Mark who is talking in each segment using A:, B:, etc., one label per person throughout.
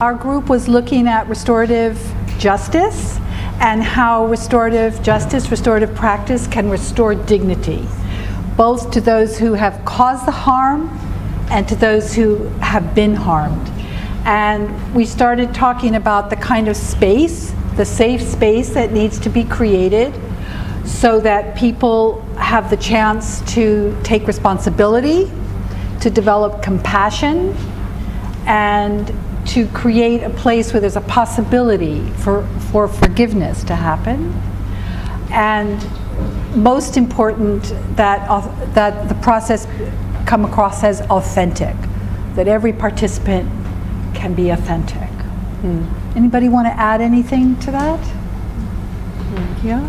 A: Our group was looking at restorative justice and how restorative justice, restorative practice can restore dignity, both to those who have caused the harm and to those who have been harmed. And we started talking about the kind of space, the safe space that needs to be created so that people have the chance to take responsibility, to develop compassion, and to create a place where there's a possibility for forgiveness to happen. And most important, that the process come across as authentic, that every participant can be authentic. Anybody want to add anything to that? Yeah?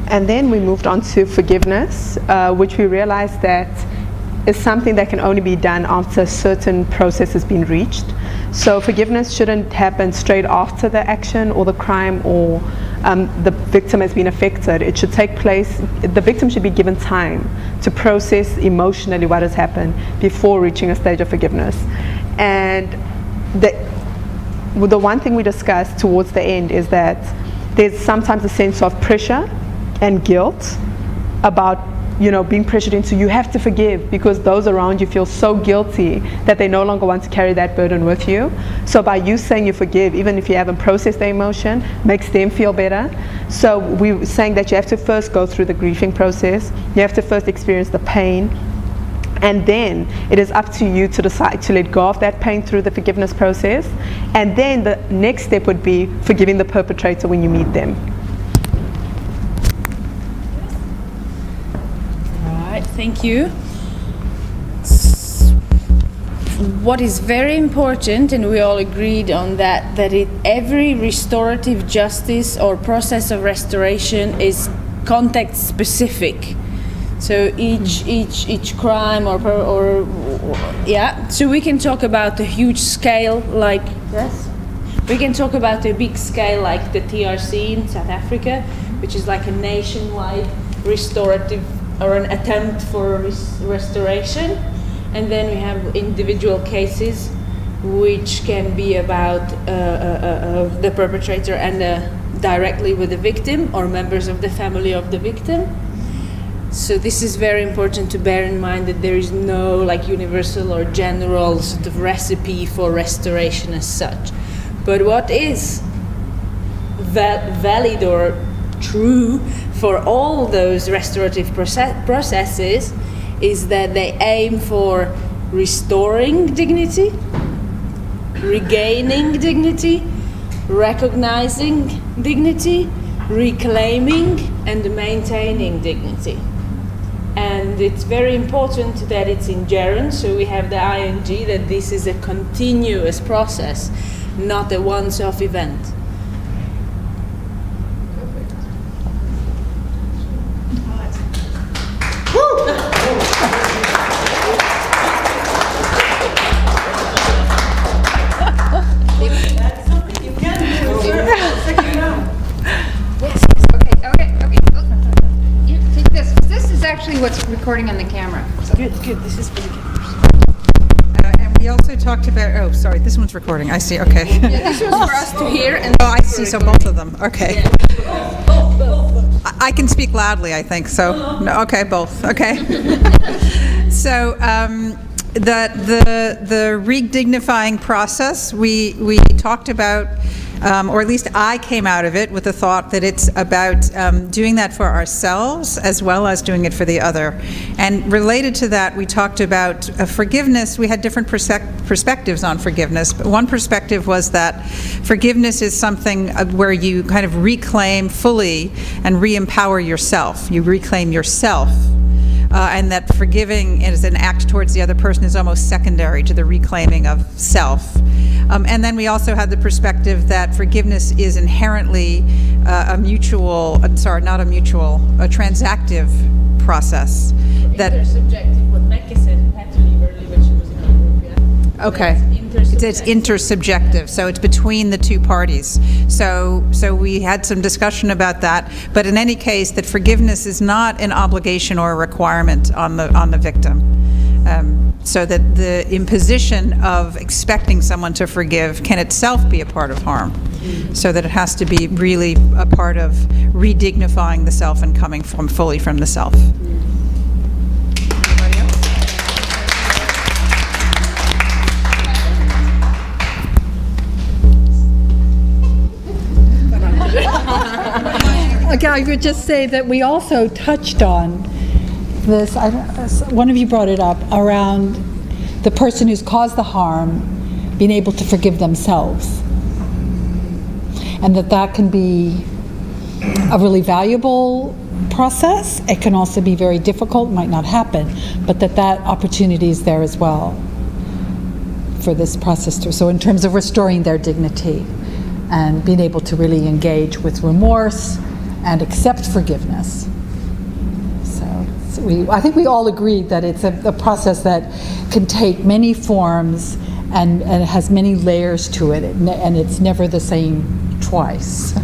B: And then we moved on to forgiveness, which we realized that is something that can only be done after a certain process has been reached. So forgiveness shouldn't happen straight after the action or the crime or the victim has been affected. It should take place, the victim should be given time to process emotionally what has happened before reaching a stage of forgiveness. And the one thing we discussed towards the end is that there's sometimes a sense of pressure and guilt about being pressured into, you have to forgive, because those around you feel so guilty that they no longer want to carry that burden with you. So by you saying you forgive, even if you haven't processed the emotion, makes them feel better. So we were saying that you have to first go through the grieving process, you have to first experience the pain, and then it is up to you to decide to let go of that pain through the forgiveness process. And then the next step would be forgiving the perpetrator when you meet them.
C: Thank you. What is very important, and we all agreed on that every restorative justice or process of restoration is context specific. So each crime So we can talk about a huge scale like this. We can talk about a big scale like the TRC in South Africa, which is like a nationwide restorative or an attempt for restoration, and then we have individual cases which can be about the perpetrator and directly with the victim or members of the family of the victim. So this is very important to bear in mind, that there is no universal or general sort of recipe for restoration as such. But what is valid or true for all those restorative processes is that they aim for restoring dignity, regaining dignity, recognizing dignity, reclaiming and maintaining dignity. And it's very important that it's in gerund, so we have the ing, that this is a continuous process, not a once-off event.
D: What's recording on the camera. So.
C: Good. This is for the cameras.
D: And we also talked about, this one's recording. I see, okay.
C: Yeah, this was for us to hear. And
D: I see, so both of them, okay.
C: Yeah. Both.
D: I can speak loudly, I think, so, no, okay, both, okay. So, the re-dignifying process, we talked about, or at least I came out of it with the thought that it's about doing that for ourselves as well as doing it for the other. And related to that, we talked about forgiveness. We had different perspectives on forgiveness, but one perspective was that forgiveness is something where you kind of reclaim fully and re-empower yourself. You reclaim yourself. And that forgiving as an act towards the other person is almost secondary to the reclaiming of self. And then we also had the perspective that forgiveness is inherently a transactive process.
C: Intersubjective, what Mecca said, had to leave early when she was in our group, yeah?
D: Okay. It's intersubjective, so it's between the two parties. So we had some discussion about that, but in any case, that forgiveness is not an obligation or a requirement on the victim. So that the imposition of expecting someone to forgive can itself be a part of harm. So that it has to be really a part of redignifying the self and coming from fully from the self.
A: Okay, I would just say that we also touched on this, one of you brought it up, around the person who's caused the harm being able to forgive themselves. And that can be a really valuable process. It can also be very difficult, might not happen, but that opportunity is there as well for this process too. So in terms of restoring their dignity and being able to really engage with remorse and accept forgiveness. I think we all agreed that it's a process that can take many forms and it has many layers to it, and it's never the same twice.